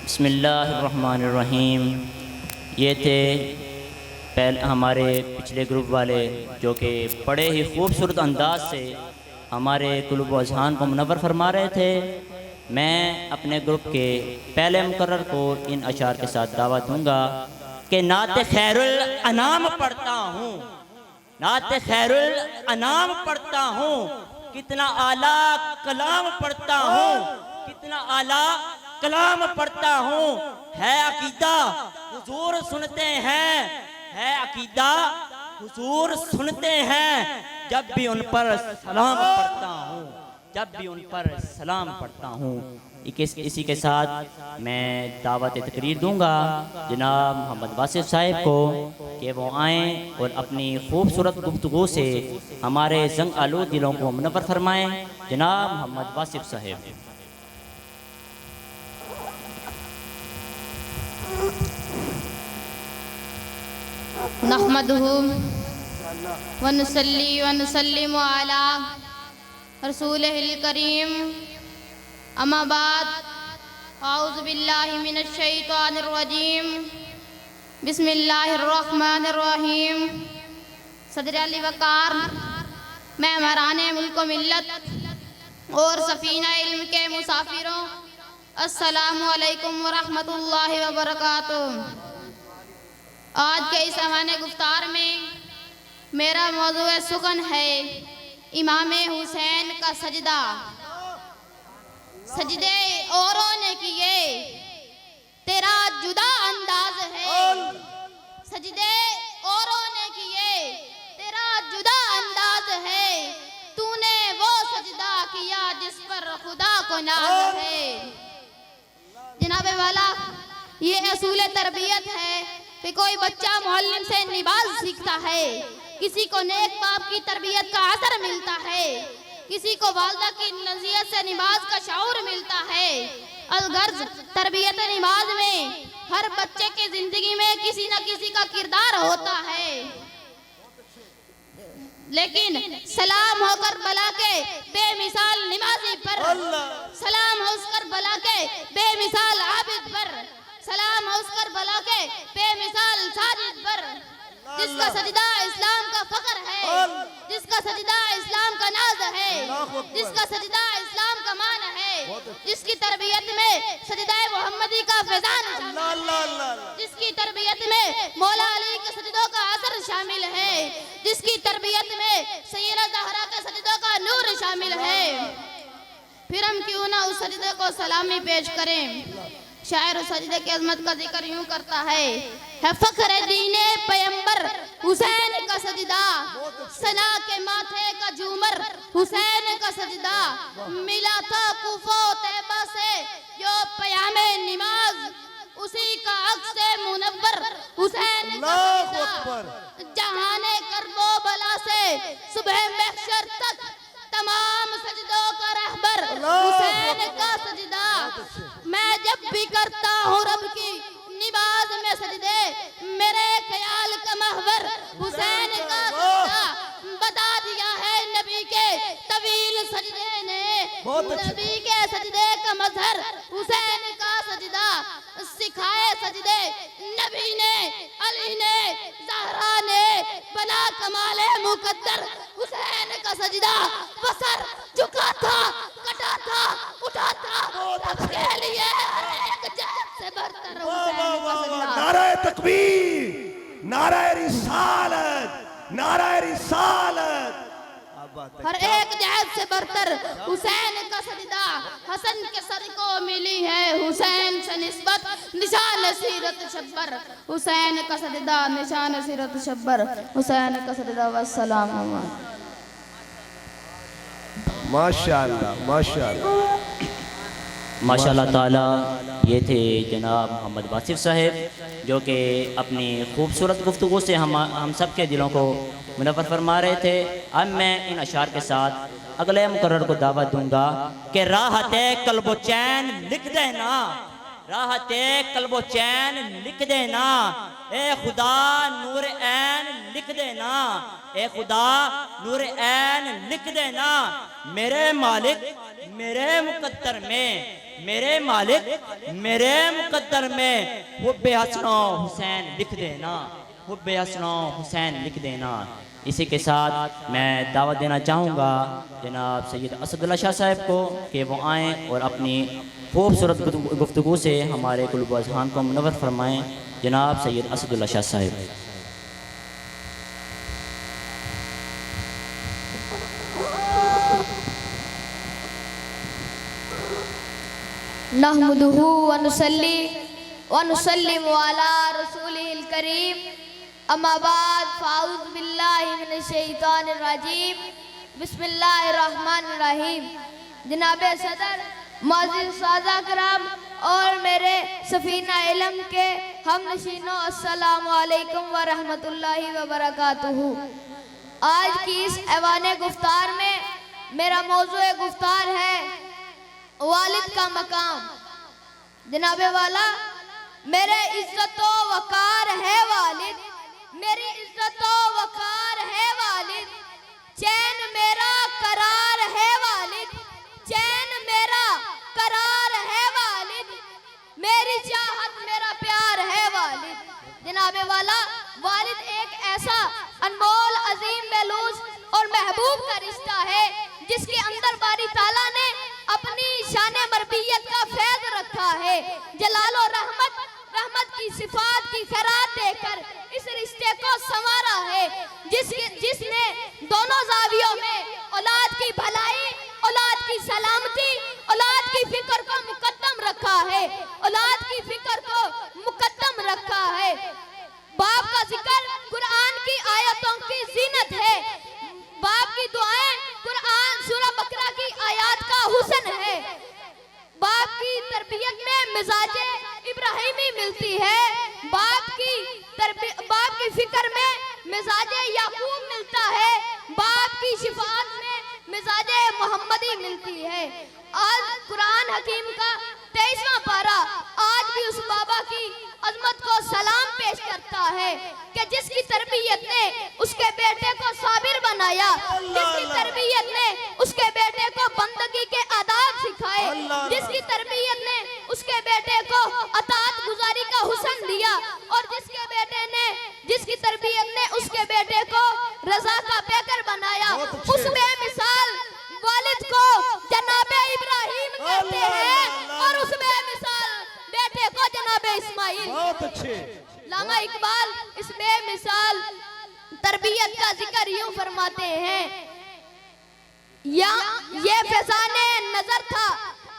बिस्मिल्लाहिर्रहमानिर्रहीम। ये थे पहले हमारे पिछले ग्रुप वाले जो कि बड़े ही खूबसूरत अंदाज से हमारे कुलूब व अज़हान को मुनव्वर फरमा रहे थे। मैं अपने ग्रुप के पहले मुकर्रर को इन अशार के साथ दावत दूंगा कि नाते खैरुल अनाम पढ़ता हूँ, नाते खैरुल अनाम पढ़ता हूँ, कितना आला कलाम पढ़ता हूँ, कितना आला कलाम पढ़ता हूँ। है अकीदा हुजूर सुनते हैं, है अकीदा हुजूर सुनते हैं, जब भी उन पर सलाम पढ़ता हूँ, जब भी उन पर सलाम पढ़ता हूँ। इसी के साथ मैं दावत तकरीर दूंगा जनाब मोहम्मद वासिफ साहिब को कि वो आएँ और अपनी खूबसूरत गुफ्तगू से हमारे जंग आलूद दिलों को मुनव्वर फरमाएँ। जनाब मोहम्मद वासिफ साहिब। नहमदुहु व नुसल्ली व नुसल्लिमु अला रसूलिहिल करीम, अम्मा बाद, औज़ु बिल्लाहि मिनश शैतानिर रजीम, बिस्मिल्लाहिर्रहमानिर्रहीम। सदर अली वकार, मैं महराने मुल्क मिल्लत और सफ़ीना इल्म के मुसाफिरों, अस्सलामु अलैकुम व रहमतुल्लाहि व बरकातुहू। आज के इस अवाने गुफ्तार में मेरा मौजू सुखन है इमाम हुसैन का सजदा। सजदे औरों ने किए, तेरा जुदा अंदाज है। सजदे औरों ने किए, तेरा जुदा अंदाज है। तूने वो सजदा किया जिस पर खुदा को नाज है। जनाबे वाला, ये असूल तरबियत है कि कोई बच्चा मुअल्लिम से नमाज सीखता है, किसी को नेक बाप की तरबियत का असर मिलता है, किसी को वालिदा की नसीहत से नमाज का शऊर मिलता है। अलगर्ज तरबियत नमाज में हर बच्चे की जिंदगी में किसी न किसी का किरदार होता है। लेकिन सलाम होकर बला के बेमिसाल नमाजी पर, सलाम होकर बला के बेमिसाल आबिद पर, सलाम होकर बला के बेमिसाल साजिद पर, जिसका सजदा इस्लाम का फख्र है, जिसका सजदा इस्लाम का नाज है, जिसका सजदा इस्लाम का मान है, जिसकी तरबियत में सजदाए मोहम्मदी का फैजान, जिसकी तरबियत में मौला अली के सजदों का असर शामिल है, जिसकी तरबियत में सैयदा ज़हरा के सजदों का नूर शामिल है। फिर हम क्यों ना उस सजदे को सलामी पेश करें। शायर सजदे की अजमत का जिक्र यूं करता है फख्र दीने पैगंबर हुसैन का सजदा, सना के माथे का झूमर हुसैन का सजदा, मिला था कुफा तैबा से जो पयामे नमाज, उसी का अक्स मुनव्वर हुसैन का सजदा। जहाने करबो बला से सुबह महशर तक तमाम सजदों का रहबर हुसैन का सजदा। मैं जब भी करता हूँ रब की नमाज में सजदे, मेरे ख्याल का महवर हुसैन का सजदा। बता दिया है नबी के तवील सजदे ने, नबी के सजदे का मजहर हुसैन का सजदा। सिखाए सजदे नबी ने, अली ने, ज़हरा ने, बना कमाले मुकद्दर हुसैन का सजदा। बसर झुका था, कटा था, उठा था, सबके लिए हर एक जात से बरतर हुसैन का सजदा। नाराए तकबीर, नाराए रिसालत, नाराए रिसालत। हर एक जहद से बरतर हुसैन का सजदा। हसन के सर को मिली है हुसैन से निस्बत, निशान सीरत शब्बर हुसैन का सजदा, निशान सीरत शब्बर हुसैन का सजदा। वस्सलाम। माशाअल्लाह, माशाअल्लाह, माशाअल्लाह ताला। ये थे जनाब मोहम्मद वासिफ साहिब जो कि अपनी खूबसूरत गुफ्तगू से हम सब के दिलों को मुनव्वर फरमा रहे थे। अब मैं इन अशार के साथ अगले मुकर्रर को दावत दूंगा कि राहते कल्बो चैन लिख देना, राहते कल्बो चैन लिख देना, ए खुदा नूर ऐन लिख देना, ए खुदा नूर ऐन लिख देना। मेरे मालिक मेरे मुकद्दर में मेरे मालिक मेरे मुकद्दर में हुब्बे हसन हुसैन लिख देना, हुब्बे हसन हुसैन लिख देना। इसी के साथ मैं दावत देना चाहूँगा जनाब सैयद असदुल्ला शाह साहब को कि वो आएँ और अपनी खूबसूरत गुफ्तगू से हमारे कुल्ब अज़हान को मुनव्वर फरमाएँ। जनाब सैयद असदुल्ला शाह साहब। नहमदुहु व नुसल्ली व नुसल्लिमु अला रसूलिल करीम, अम्मा बाद फ़ाऊज़ बिल्लाहि मिनश शैतानिर रजीम, बिस्मिल्लाहिर रहमानिर रहीम। जनाब सदर, मुअज़्ज़िज़ सादा कराम और मेरे सफ़ीना इल्म के हम नशीनों, अस्सलामु अलैकुम व रहमतुल्लाहि व बरकातुहू। आज की इस ऐवाने गुफ्तार में मेरा मौज़ूए गुफ्तार है वालिद का मकाम। जनाबे वाला, मेरे इज्जतो वकार है वालिद, मेरी इज्जतो वकार है वालिद, चैन मेरा करार है वालिद, चैन मेरा करार है वालिद, मेरी चाहत मेरा प्यार है वालिद। जनाबे वाला, वालिद एक ऐसा अनमोल, अजीम, बेलूस और महबूब का रिश्ता है जिसके अंदर बारी ताला ने अपनी शान मरबियत का फैज़ रखा है। जलाल और रहमत की सिफात की खैरात देकर इस रिश्ते को संवारा है, जिसने दोनों ज़ावियों में औलाद की भलाई, औलाद की सलामती, औलाद की फिक्र को मुकद्दम रखा है, औलाद की फिक्र को मुकद्दम रखा है। बाप का जिक्र कुरान की आयतों की जीनत है, बाप की दुआएं कुरान सूरह बकरा की आयत का हुस्न है। बाप की तरबियत में मिजाजे इब्राहिमी मिलती है, बाप की फिक्र में मिजाजे याकूब मिलता है, बाप की शिफात में मिजाजे मोहम्मदी मिलती है। आज कुरान हकीम का 23वां पारा आज भी उस बाबा की अजमत को सलाम पेश करता है कि जिसकी तरबियत ने उसके बेटे को साबिर बनाया, जिसकी तरबियत ने उसके बेटे को बंदगी के आदाब सिखाए, जिसकी तरबियत ने उसके बेटे को अतात गुजारी का हुस्न दिया, और जिसकी तरबियत ने उसके बेटे को रजा का पैकर बनाया, उस बेमिसाल वालिद को जनाबे इब्राहिम कहते हैं और उस बेमिसाल बेटे को जनाबे इस्माइल। बहुत अच्छे। लामा इकबाल इस बेमिसाल तरबियत का जिक्र यूं फरमाते हैं, या ये फैजाने नजर था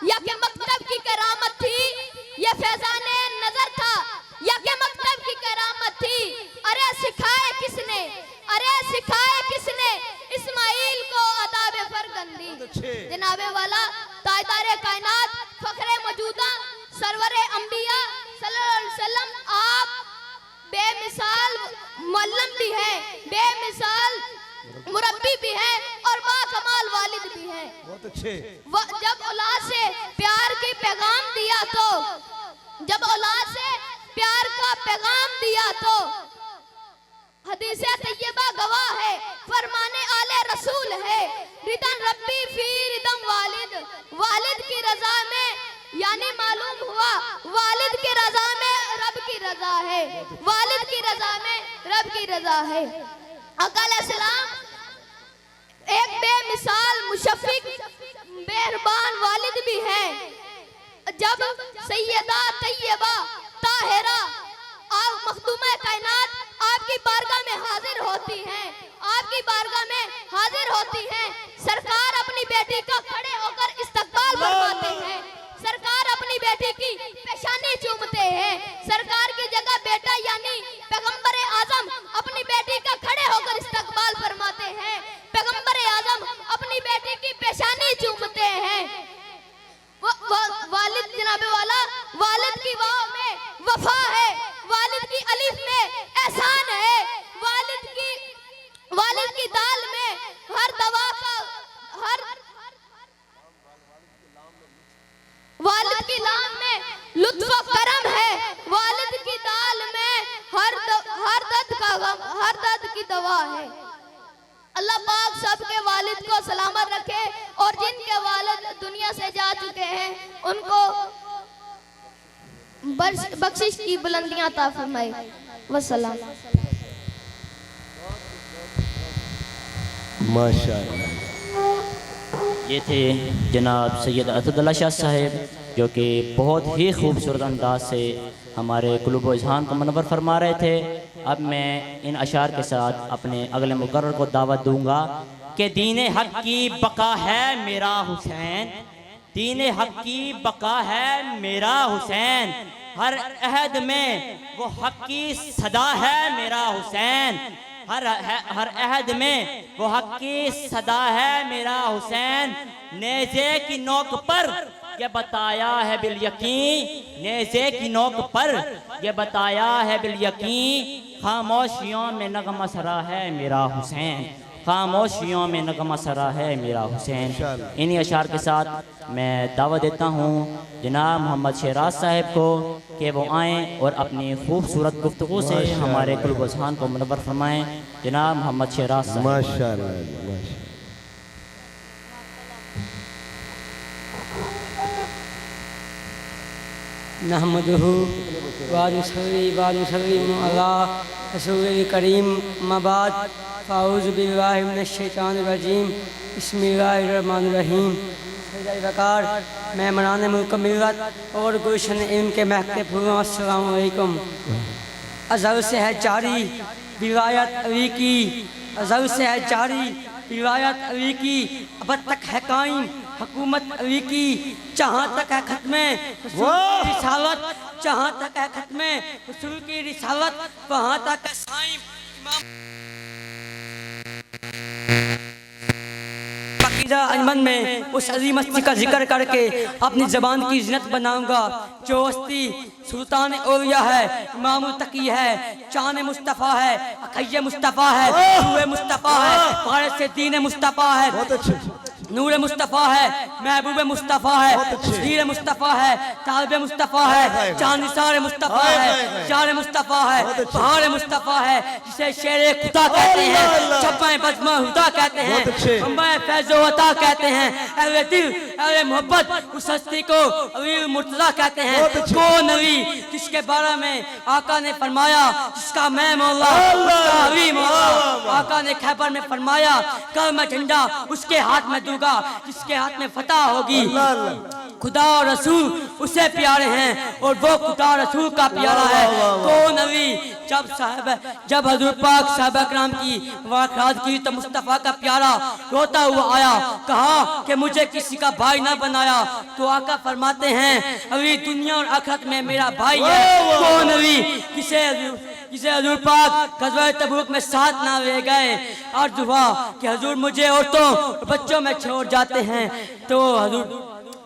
या कि मकतब की करामत थी, ये फैजाने नजर था या कि मकतब की करामत थी, अरे सिखाए किसने, अरे सिखाए किसने इस्माइल को अदाब फरगंदी। जनाबे वाला, ताजदारे कायनात, फखरे मौजूदा, सरवरे अंबिया सल्लल्लाहु अलैहि वसल्लम, आप बेमिसाल मुअल्लिम भी हैं, बेमिसाल मुरब्बी भी हैं और बाकमाल वालिद भी हैं। बहुत अच्छे। जब औलाद से प्यार की पैगाम दिया तो, जब औलाद से प्यार का पैगाम दिया तो हदीसे तैयबा गवाह है, फरमाने आले रसूल है, रिदन रब्बी फी रिदम वालिद, वालिद की रजा में यानी मालूम हुआ वालिद की रजा में रब की रजा है, वालिद की रजा में रब की रजा है। आका अलैहिस्सलाम एक बेमिसाल मुशफ़िक मेहरबान वालिद भी हैं। जब सैयदा तैयबा ताहिरा आप मखदूमा कायनात आपकी बारगाह में हाजिर होती हैं, आपकी बारगाह में हाजिर होती हैं, सरकार अपनी बेटी का खड़े होकर इस्तकबाल फरमाते हैं, सरकार अपनी बेटी की पेशानी चूमते हैं, सरकार की जगह बेटा यानी पैगंबर आजम अपनी बेटी का खड़े होकर इस्तकबाल फरमाते हैं, पैगंबर आजम अपनी बेटी की पेशानी चूमते हैं। वालिद जनाबे वाला, वालिद की वाव में वफा है, वालिद की अलिफ में एहसान है, वालिद की दाल में हर दवा का वालिद की लाम में लुत्फ व करम है, वालिद की दाल में हर दर्द की दवा है। अल्लाह पाक सबके वालिद को सलामत रखे और जिनके वालिद दुनिया से जा चुके हैं उनको बख्शिश की बुलंदियां अता फरमाए। वस्सलाम। माशाअल्लाह। ये थे जनाब सैयद असदुल्ला शाह साहब जो कि बहुत ही खूबसूरत अंदाज से हमारे कुलूब व अज़हान को मुनव्वर फरमा रहे थे। अब मैं इन अशार के साथ अपने अगले मुकर्रर को दावत दूंगा कि दीन हक की बका है मेरा हुसैन, दीन हक की बका है मेरा हुसैन, हर अहद में वो हक की सदा है मेरा हुसैन, हर अहद में वो हक की सदा है मेरा हुसैन। नेज़े की नोक पर ये बताया है बिल यकीन, नेज़े की नोक पर ये बताया है बिल यकीन, खामोशियों में नगमा सरा है मेरा हुसैन, खामोशियों में नगमा सरा है मेरा हुसैन। इन्हीं अशार के साथ मैं दावत देता हूँ जनाब मोहम्मद शहराज साहब को कि वो आएँ और अपनी खूबसूरत गुफ्तगू से हमारे कुलूब व अज़हान को मुनव्वर फरमाएँ। जनाब मोहम्मद शहराज साहब। माशाअल्लाह। नहमदुहु व नुसल्ली व नुसल्लिमु अला रसूलिल करीम, अम्मा बाद, फ़ाऊज़ु बिल्लाहि मिनश शैतानिर रजीम, बिस्मिल्लाहिर रहमानिर रहीम। सजदाए वक़ार मेहमानान मुल्क मिल्लत और गुलशन इल्म के महकते फूलों, अस्सलामु अलैकुम। अज़ल से है जारी रिवायत अली की, अज़ल से है जारी रिवायत अली की, अब तक है कायम हुकूमत अली की, जहाँ तक है खत्म रिसालत, जहाँ तक है खत्म रसूल की रिसालत, वहाँ तक है साईं अंजमन में उस अजीम हस्ती का जिक्र करके अपनी जबान की इज्जत बनाऊंगा जो हस्ती सुल्तान औलिया है, इमामुल तकी है, चान मुस्तफ़ा है, अखैय मुस्तफ़ा है, नूर मुस्तफ़ा है, भारत से दीन मुस्तफ़ा है, नूर मुस्तफ़ा है, महबूब मुस्तफ़ा है, तस्वीर मुस्तफ़ा है, तालिब मुस्तफ़ा है, चांदिसार मुस्तफ़ा है, जार मुस्तफ़ा है, बहार मुस्तफ़ा है, जिसे शेर खुदा कहते हैं, छप्पे बज़्म हुदा कहते हैं, अम्बे फैज़ो अता कहते हैं, अहले दिल अहले मोहब्बत उस हस्ती को अली मुर्तज़ा कहते हैं। कौन अली जिसके बारे में आका ने फरमाया जिसका मैं मौला उसका अली मौला, आका ने खैबर में फरमाया कल मैं झंडा उसके हाथ में दूंगा जिसके हाथ में फतह होगी। खुदा और रसूल उसे प्यारे हैं और वो खुदा रसूल का प्यारा है। कौन अली जब हजूर पाक साहब कराम की वाक़ात की तो मुस्तफ़ा का प्यारा रोता हुआ आया, कहा कि मुझे किसी का भाई ना बनाया, तो आका फरमाते हैं अली दुनिया और आखिरत में मेरा भाई है। कौन अली जिसे हजूर पाक ग़ज़वा तबूक में साथ ना ले गए और दुआ कि हजूर मुझे औरतों बच्चों में छोड़ जाते हैं, तो हजूर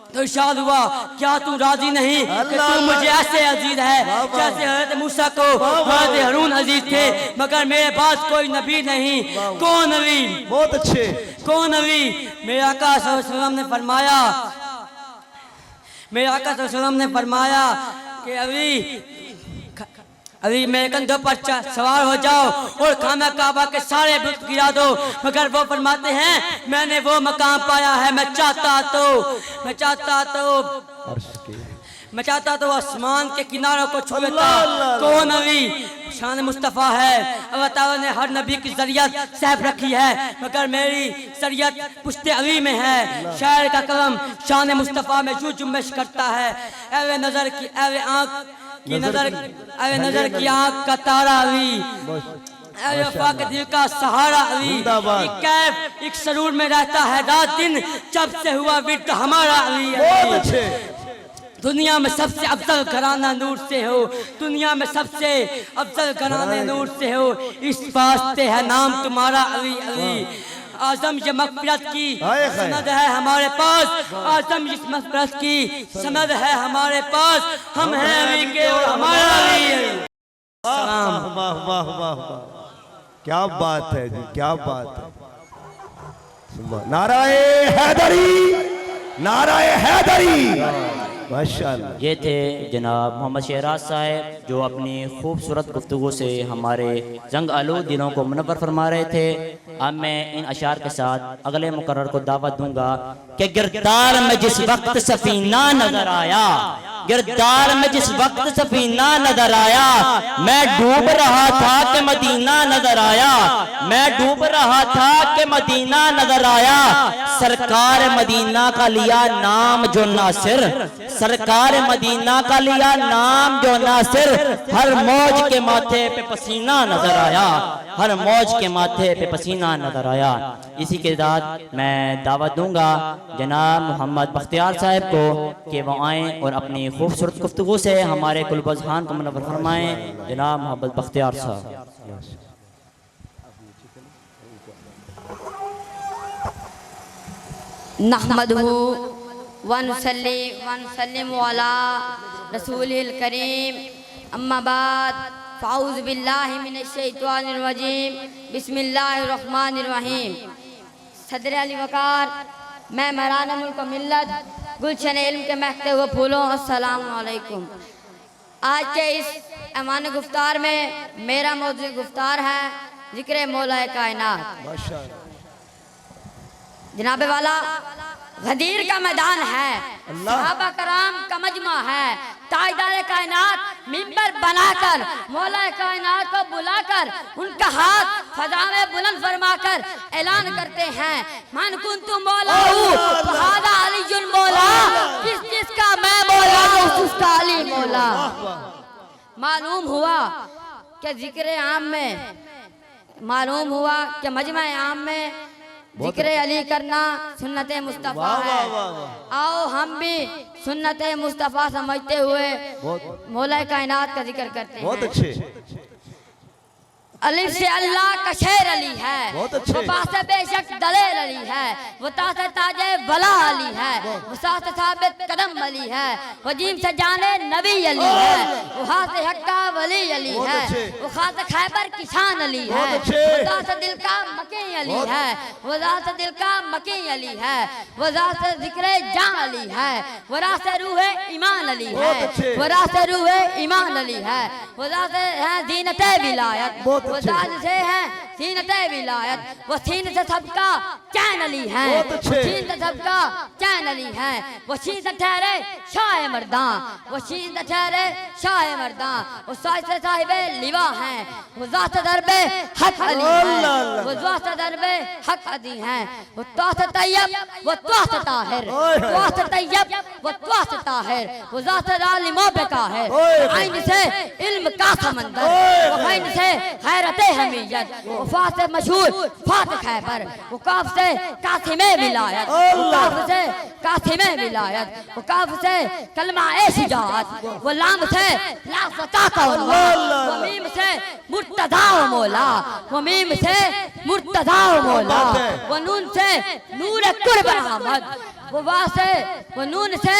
तो इरशाद हुआ क्या तू राजी नहीं कि तू मुझे ऐसे अजीज है जैसे हज़रत मूसा को हज़रत हारून अजीज थे, मगर मेरे पास कोई नबी नहीं। कौन अली? बहुत अच्छे। कौन अली? मेरे आका सल्लल्लाहु अलैहि वसल्लम ने फरमाया, मेरे आका सल्लल्लाहु अलैहि वसल्लम ने फरमाया कि अभी मेरे कंधों पर सवार हो जाओ और खाना काबा के सारे बुत गिरा दो, मगर वो फरमाते हैं मैंने वो मकाम पाया है मैं चाहता तो आसमान के किनारों को छू लेता। कौन अली? शान मुस्तफ़ा है। अल्लाह ताला ने हर नबी की शरीयत सहब रखी है, मगर मेरी शरीयत पुश्ते अली में है। शायर का कलम शान मुस्तफ़ा में यूं जुम्बिश करता है, ऐवे नजर की ऐवे आँख की नजर की आँख का तारा अली, वफा के दिल का सहारा अली, कैफ एक सरूर में रहता है रात दिन जब से हुआ विद हमारा अली। दुनिया में सबसे अफजल घराना नूर से हो, दुनिया में सबसे अफजल घराना नूर से हो, इस वास्ते है नाम तुम्हारा अली। अली आजम ये मग़फ़िरत की सनद है हमारे पास, आजम इस मग़फ़िरत की सनद है हमारे पास, हम हैं अली के और हमारा अली है। वाह वाह वाह वाह, क्या बात है जी, क्या बात है। नाराए हैदरी, नाराए हैदरी। माशाअल्लाह। ये थे जनाब मोहम्मद शहराज साहब जो अपनी खूबसूरत गुफ्तगू से हमारे जंग आलूद दिलों को मुनव्वर फरमा रहे थे। अब मैं इन अशार के साथ अगले मुकर्रर को दावत दूंगा कि गिरदार में जिस वक्त सफीना नजर आया, गिरदार में जिस वक्त सफीना नजर आया, मैं डूब रहा था कि मदीना नजर आया, मैं डूब रहा था कि मदीना नजर आया। सरकार मदीना का लिया नाम जो नासिर, सरकार मदीना का लिया नाम जो नासिर, हर मौज के माथे पे पसीना नजर आया, हर मौज के माथे पे पसीना नजर आया। इसी के साथ मैं दावत दूंगा जनाब मोहम्मद बख्तियार साहब को कि वो आएँ और अपनी खूबसूरत गुफ्तगू से हमारे कुलबज़हान को मुनव्वर फरमाएं। जनाब मोहम्मद बख्तियार साहब। नहमदहु व नुसल्ली व नुसल्लिमु अला रसूलिल करीम, अम्मा बाद, फ़ाऊज़ु बिल्लाहि मिनश शैतानिर रजीम, बिस्मिल्लाहिर रहमानिर रहीम। सदर अली वकार, मैं मराना मुल्क मिल्लत, गुलशन इल्म के महकते हुए फूलों, अस्सलामु अलैकुम। आज के इस ऐवान गुफ्तार में मेरा मौजूद गुफ्तार है जिक्र मौला कायनात। जनाबे वाला गदीर का मैदान है, सहाबा कराम का मजमा है, ताजदार कायनात मिंबर बनाकर मौला कायनात को बुलाकर उनका हाथ फजा में बुलंद फरमाकर ऐलान करते हैं, मन कुंतु मौला फहादा अलीजुल मौला, किस जिसका मैं मौला उसका अली मौला। मालूम हुआ कि जिक्र आम में, मालूम हुआ कि मजमा आम में जिक्र अली करना सुन्नत मुस्तफ़ा है। आओ हम भी सुन्नत मुस्तफ़ा समझते हुए मौला कायनात का जिक्र करते हैं। बहुत अच्छे। अलिफ से अल्लाह का शेर अली है, बहुत अच्छे। वो बा से बेशक दलेर अली है, वो ता से ताजे बला अली है, वो सा से साबित कदम अली है, वो जीम से जाने नबी अली है, वो हा से हक्का वली अली है, वो खा से खैबर किसान अली है, वो ता से दिल का मकी अली है, वो रा से दिल का मकी अली है, वो रा से जिक्र जान अली है, वो रा से रूह ईमान अली है, वो रा से रूह ईमान अली है, वो रा से है जीनत विलायत, वो दाज से है सीनत विलायत, वो सीन से सबका चैन अली है, वो सीन से सबका चैन अली है, वो सीन से ठहरे शाह मर्दां, वो सीन से ठहरे शाह मर्दां, वो साइज से साहिब लिवा है, वो ज़ात दरबे हक अली है, वो ज़ात दरबे हक अली है, वो त्वास तैयब, वो त्वास ताहिर, त्वास तैयब, वो त्वास ताहिर, वो ज़ात आलिमों पे काहिर, आइन से इल्म का समंदर, वो आइन से हैरत हमीयत, वो फा से मशहूर फात खैबर, वो काफ से कासिमे विलायत, वो काफ से कासिमे विलायत, वो काफ से कलमा ए शुजाअत, वो लाम से लाफता का वो मीम से मुर्तदा मौला, वो मीम से मुर्तदा मौला, वो नून से नूर कुर्ब अहमद, वो वाह से वो नून से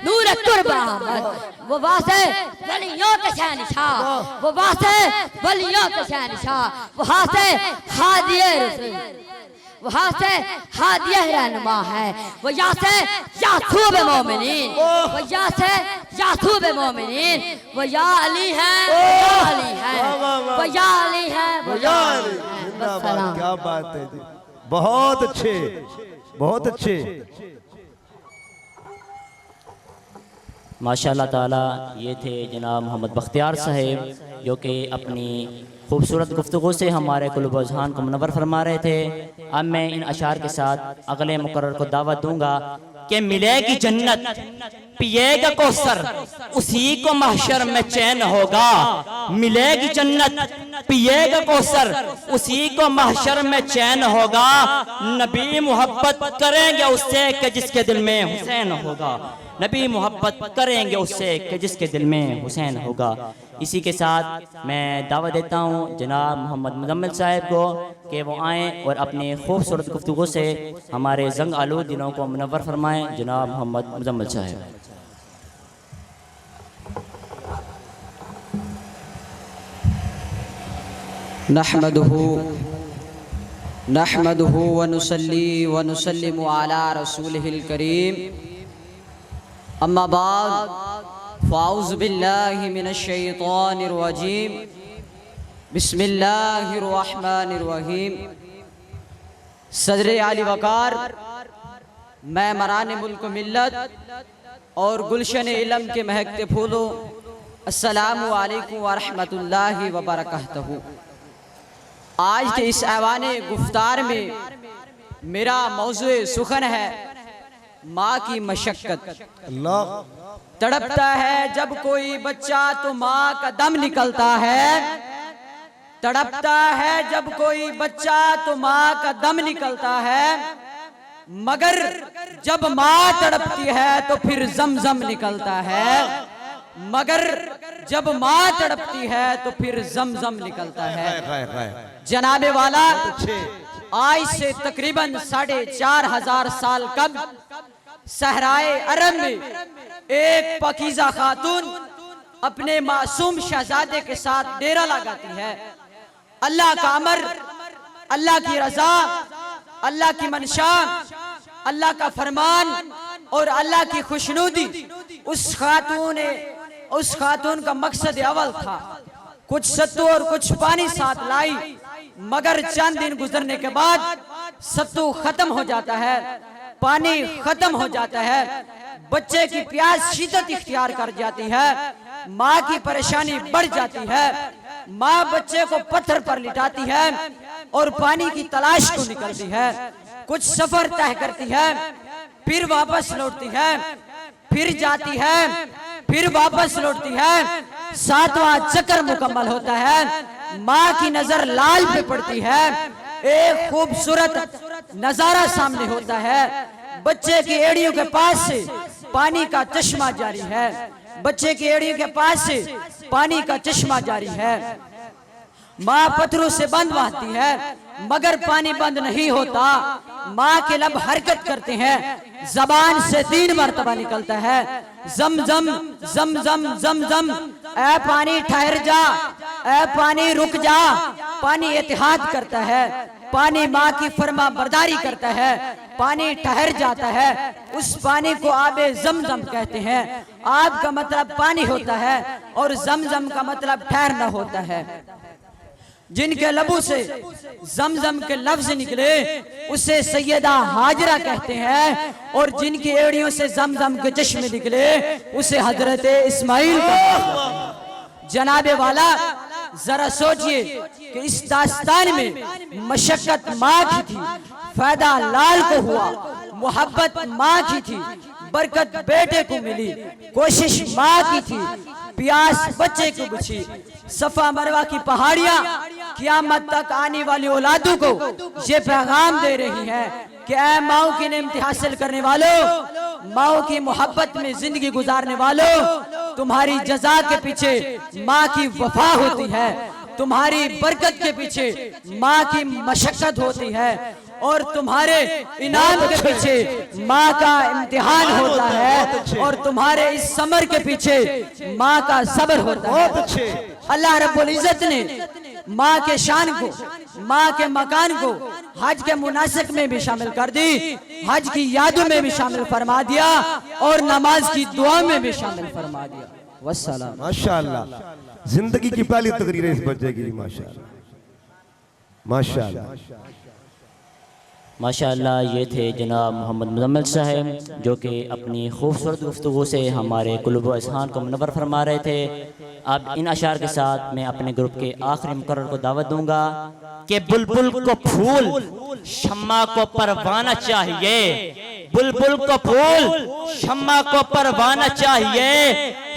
नूर कुर्ब अहमद, वो वाह से वलियों के शहनशाह, वो वाह से वलियों के शहनशाह, वो हा से हादिए रसूल, वो हा से हादिए रहनुमा है, वो या से यासूब मोमिनीन, वो या से यासूब मोमिनीन, वो या अली है, वो या अली है, वो या अली है, वो या अली है। क्या बात है जी, बहुत अच्छे, बहुत अच्छे। माशाअल्लाह ताला ये थे जनाब मोहम्मद बख्तियार साहब जो कि अपनी खूबसूरत गुफ्तगू से हमारे कुलबज़हान को मुनव्वर फरमा रहे थे। अब मैं इन अशार के साथ अगले मुकर्रर को दावत दूंगा कि मिलेगी जन्नत पिएगा कौसर उसी को महशर में चैन होगा, मिलेगी जन्नत पिएगा कौसर उसी को महशर में चैन होगा, नबी मोहब्बत करेंगे उससे कि जिसके दिल में हुसैन होगा, नबी मोहब्बत करेंगे उससे कि जिसके दिल में हुसैन होगा। इसी के साथ मैं दावत देता हूँ जनाब मोहम्मद मुजम्मिल साहब को कि वो आएँ और अपनी खूबसूरत गुफ्तगू से हमारे जंग आलूद दिलों को मुनव्वर फरमाएँ। जनाब मोहम्मद मुजम्मिल साहब। नहमदुहु व नुसल्ली व नुसल्लिमु अला रसूलिहिल करीम, अम्मा बाद फ़ाउज़ु बिल्लाहि मिनश्शैतानिर्रजीम बिस्मिल्लाहिर्रहमानिर्रहीम। सदर आली वकार, मैं मरान मुल्क मिल्लत और गुलशन इल्म के महकते फूलों, अस्सलामु अलैकुम व रहमतुल्लाहि व बरकातहू। आज के इस ऐवाने गुफ्तार में मेरा मौज़ूए सुखन है माँ की मशक्क़त। अल्लाह। तड़पता है जब कोई बच्चा तो माँ का दम निकलता है। तड़पता है जब कोई बच्चा तो माँ का दम निकलता है, मगर जब माँ तड़पती है तो फिर जमजम निकलता है। मगर जब माँ तड़पती है तो फिर जमजम निकलता है। जनाबे वाला, आज से तकरीबन 4500 साल कबल सहराए अरब में एक पकीज़ा खातून अपने मासूम शहजादे के साथ डेरा लगाती है। अल्लाह का अमर, अल्लाह की रजा, अल्लाह की मंशा, अल्लाह का फरमान और अल्लाह की खुशनुदी उस खातून का मकसद अवल था। कुछ सत्तू और कुछ पानी साथ लाई, मगर चंद दिन गुजरने के बाद सत्तू खत्म हो जाता है, पानी खत्म हो जाता है, बच्चे की प्यास शिद्दत इख्तियार कर जाती है, माँ की परेशानी बढ़ जाती है। माँ बच्चे को पत्थर पर लिटाती है और पानी की तलाश को निकलती है। कुछ सफर तय करती है, फिर वापस लौटती है, फिर जाती है, फिर वापस लौटती है। 7वां चक्कर मुकम्मल होता है, माँ की नजर लाल पे पड़ती है। एक खूबसूरत नजारा सामने होता है। बच्चे की एड़ियों के पास से पानी का चश्मा जारी है। बच्चे की एड़ियों के पास से पानी का चश्मा जारी है। माँ पत्थरों से बंद बहाती है, मगर पानी बंद नहीं होता। माँ के लब हरकत करते हैं, जबान से 3 मरतबा निकलता है, जम जम जम जम जम जम। ऐ पानी ठहर जा, ऐ पानी रुक जा। पानी इत्तेहाद करता है, पानी माँ की फरमा बरदारी करता है, पानी ठहर जाता है। उस पानी को आबे जमजम कहते हैं। आब का मतलब पानी होता है और जमजम का मतलब ठहरना होता है। जिनके लबों से जमजम के लफ्ज निकले उसे सैयदा हाजरा कहते हैं, और जिनकी एड़ियों से जमजम के चश्मे निकले उसे हजरत इस्माइल कहते हैं। जनाबे वाला, जरा सोचिए कि इस दास्तान में मशक्कत माँ की थी, फायदा लाल को हुआ, मोहब्बत माँ की थी, बरकत बेटे को मिली, कोशिश माँ की थी, प्यास बच्चे को बुझी। सफा मरवा की पहाड़ियां क़यामत तक आने वाली औलादों को ये पैगाम दे रही हैं कि ऐ माओ की नेमत हासिल करने वालों, माओ की मोहब्बत में जिंदगी गुजारने वालों, तुम्हारी जजा के पीछे माँ की वफा होती है, तुम्हारी बरकत के पीछे माँ की मशक्कत होती है, और तुम्हारे इनाम के पीछे माँ का इम्तिहान होता है, और तुम्हारे इस समर के पीछे माँ का सब्र होता है। अल्लाह रब्बुल इज्जत ने माँ के शान को, माँ के मकान को हज के मुनासिक में भी शामिल कर दी, हज की यादों में भी शामिल फरमा दिया, और नमाज की दुआ में भी शामिल फरमा दिया। वस्सलाम। माशाअल्लाह, जिंदगी की पहली तकरीर इस बच्चे की। माशाअल्लाह माशाअल्लाह माशाअल्लाह। ये थे जनाब मोहम्मद मुजम्मिल साहब, जो कि अपनी खूबसूरत गुफ्तगू से हमारे कुलुब अज़हान को मुनव्वर फरमा रहे थे। अब इन अशार के साथ मैं अपने ग्रुप के आखिरी मुकर्रर को दावत दूंगा कि बुलबुल को फूल, शम्मा को परवाना चाहिए। बुलबुल को फूल, शम्मा को परवाना चाहिए।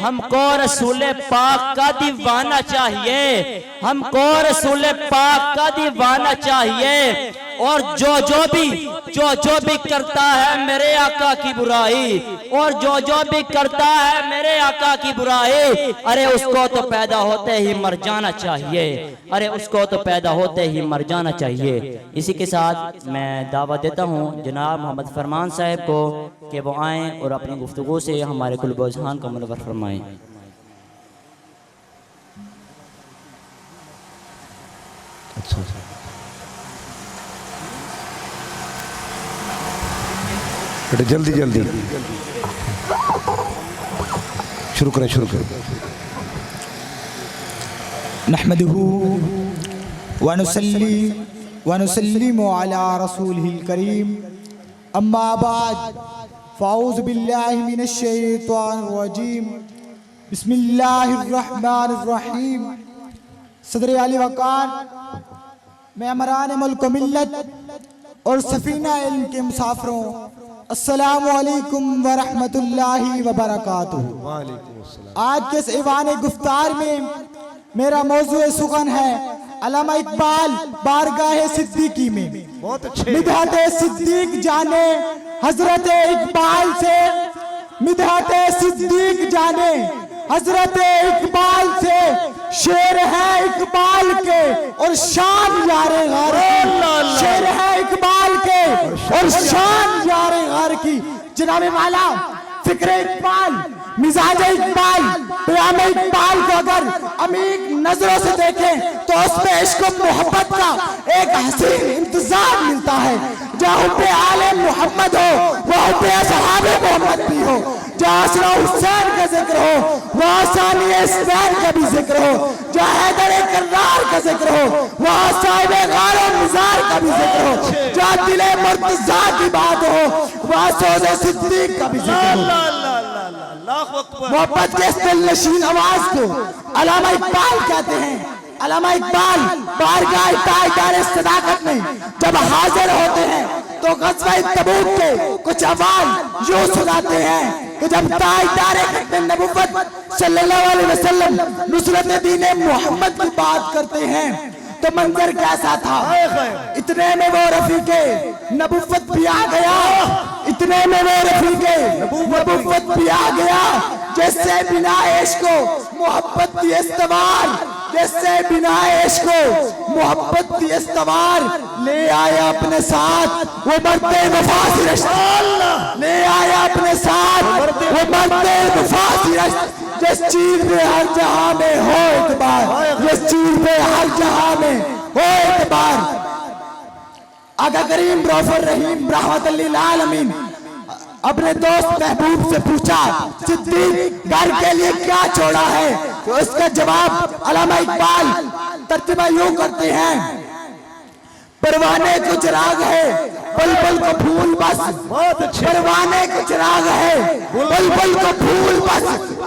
हमको रसूल पाक का दीवाना चाहिए, हमको रसूल पाक का दीवाना चाहिए। और जो भी करता है मेरे आका की बुराई, और जो भी करता है मेरे आका की बुराई, अरे उसको तो पैदा होते ही मर जाना चाहिए, अरे उसको तो पैदा होते ही मर जाना चाहिए। इसी के साथ मैं दावत देता हूँ जनाब मोहम्मद फरमान साहब को कि वो आएँ और अपनी गुफ्तगू से हमारे कुलुब अज़हान को मुनव्वर फरमाएँ। अच्छा जल्दी जल्दी शुरू करें शुरू करें। नहमदुहु व नुसल्ली व नुसल्लिमु अला रसूलिहिल करीम अम्मा बाद फ़ाऊज़ु बिल्लाहि मिनश शैतानिर रजीम बिस्मिल्लाहिर रहमानिर रहीम। सदर आली वक़ार, मैं अमरान मुल्क मिल्लत और सफ़ीना इल्म के मुसाफिरों, अस्सलामु अलैकुम व रहमतुल्लाहि व बरकातुहू। आज के इस ईवान गुफ्तार में मेरा मौजू सुखन है अल्लामा इकबाल बारगाह सिद्दीकी में। बहुत अच्छे। मिदहत सिद्दीक जाने हजरत इकबाल से, मिदहत सिद्दीक जाने हजरत इकबाल से, शेर है इकबाल के और शान यारे गार की, शेर है इकबाल के और शान यारे गार की। जनाब वाला फिक्र इकबाल, मिजाज इकबाल, प्याम इकबाल को अगर अमीर नजरों से देखें तो उसमें इश्क और मोहब्बत का एक हसीन इंतजार मिलता है। जहाँ पे आले मोहम्मद हो वहाँ पे असहाबे मोहम्मद भी हो, जहाँ असरा हुसैन का जिक्र हो वहाँ सानी इस्लाम का भी जिक्र हो, जहाँ हैदर कर्रार का जिक्र हो वहाँ साहिब गारो निज़ार का भी जिक्र हो, जहाँ दिले मुर्तज़ा की बात हो वहाँ सोज़े सिद्दीक का भी जिक्र हो। मोहब्बत के इस दिलनशीन आवाज को अल्लामा इकबाल कहते हैं। अल्लामा इकबाल बारगाह ताजदार सदाकत में जब हाजिर होते हैं तो ग़ज़वा तबूक के कुछ अवाल यूं सुनाते हैं कि जब ताजदार नबुव्वत सल्लल्लाहु अलैहि वसल्लम नुसरत दीन मोहम्मद की बात करते हैं तो मंजर कैसा था। इतने में वो रफीके नबुव्वत भी आ गया, इतने में वो रफीके नबुव्वत भी आ गया, जैसे बिना इश्क को मोहब्बत की इस्तवार, जैसे बिना इश्क को मोहब्बत की इस्तवार ले आया अपने साथ वो मर्दे वफासी रिश्ता, ले आया अपने साथ वो मर्दे वफासी रिश्ता। जिस चीज पे हर जहां में हो एतबार, जिस चीज पे हर जहां में हो एतबार। आका करीम रऊफ़ुर रहीम रहमतुल लिल आलमीन अपने दोस्त महबूब से पूछा, सिद्दीक घर के लिए क्या छोड़ा है? तो इसका जवाब अल्लामा इकबाल तर्जुमा यूं करते हैं, परवाने को चिराग है बुलबुल को फूल बस, परवाने को चिराग है बुलबुल को फूल बस,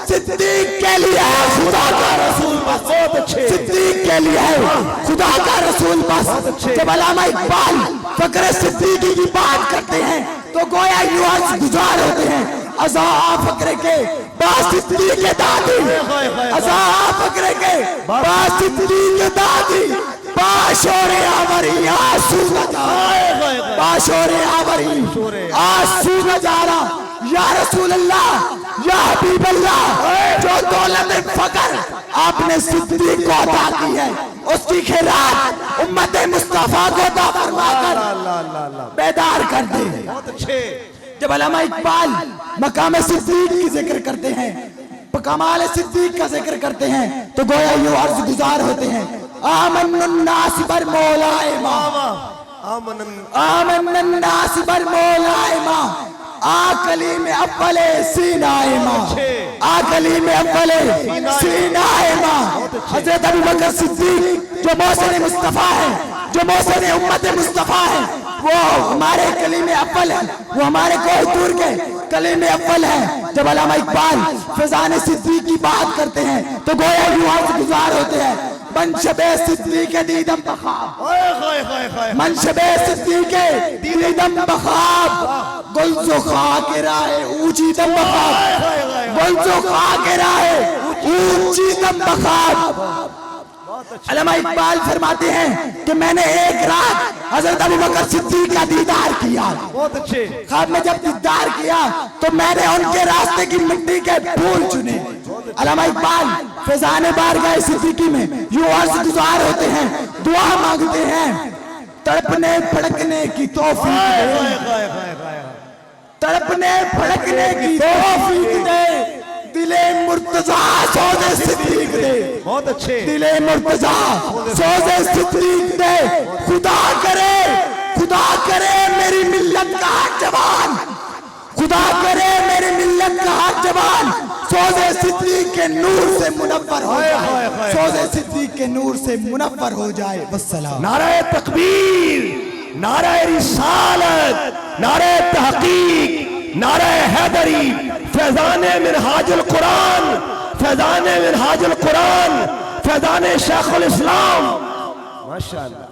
सिद्दीक के लिए है खुदा का रसूल बस, सिद्दीक के लिए है खुदा का रसूल बस। जब अल्लामा इकबाल फक्र सिद्दीकी की बात करते हैं तो गोया युवा गुजार होते हैं। अज़ा फक्र के बासिद्दीक के दादी, अज़ा फक्र के बासिद्दीक के दादी, बाशोरे आवरी आंसू नजारा, बाशोरे आवरी आंसू नजारा। या रसूल अल्लाह, या हबीब अल्लाह, जो दौलत फकर आपने सिद्दीक को अता की है उसकी खैरात उम्मत मुस्तफा को अता फरमाकर बेदार कर दे। जब अल्लामा इकबाल मकाम सिद्दीक की जिक्र करते हैं, कमाल सिद्दीक का जिक्र करते हैं तो गोया यूं अर्ज गुजार होते हैं, आमन्नास बर मौलाए माँ, आमन्नास बर मौलाए माँ, आकली में अव्वले सीनाए माँ, आकली में अव्वले सीनाए माँ। हजरत अबू बकर सिद्दीक जो मौसम मुस्तफा है, जो मौसम उम्मत मुस्तफा है, वो हमारे कली में अव्वल है, वो हमारे कोहितूर के कली में अव्वल है। जब अल्लामा इकबाल फैज़ान सिद्दीक की बात करते हैं तो गोया यूं अर्ज गुजार होते हैं, मनशबे सिद्दीक दीदम बखाब, मनशबे सिद्दीक दीदम बखाब, गुलजो खा के राहे ऊंची दम बखाब, गुलजो खा के राहे ऊंची दम बखाब। अल्लामा इकबाल फरमाते हैं कि मैंने एक रात हजरत अबू बकर सिद्दीक का दीदार किया, बहुत अच्छे ख्वाब में जब दीदार किया तो मैंने उनके रास्ते की मिट्टी के फूल चुने। अल्लामा इकबाल फैज़ान बारगाह सिद्दीकी में यूं अर्ज़ गुज़ार होते हैं, दुआ मांगते हैं, तड़पने फड़कने की तौफीक दे, तड़पने फड़कने की तौफीक दे, दिले मुर्तज़ा सोज़े सिद्दीक दे, बहुत अच्छे दिले मुर्तज़ा सोज़े सिद्दीक दे। खुदा करे मेरी मिल्लत का जवान, खुदा करे मेरी मिल्लत का हर जवान सोज़े सिद्दीक़ के नूर से मुनव्वर हो जाए, सोज़े सिद्दीक़ के नूर से मुनव्वर हो जाए। वस्सलाम। नारे तकबीर, नारे रिसालत, नारे तहकीक, नारे हैदरी, फैज़ाने मिनहाजुल कुरान, फैज़ाने मिनहाजुल कुरान, फैज़ाने शेखुल इस्लाम। माशाअल्लाह।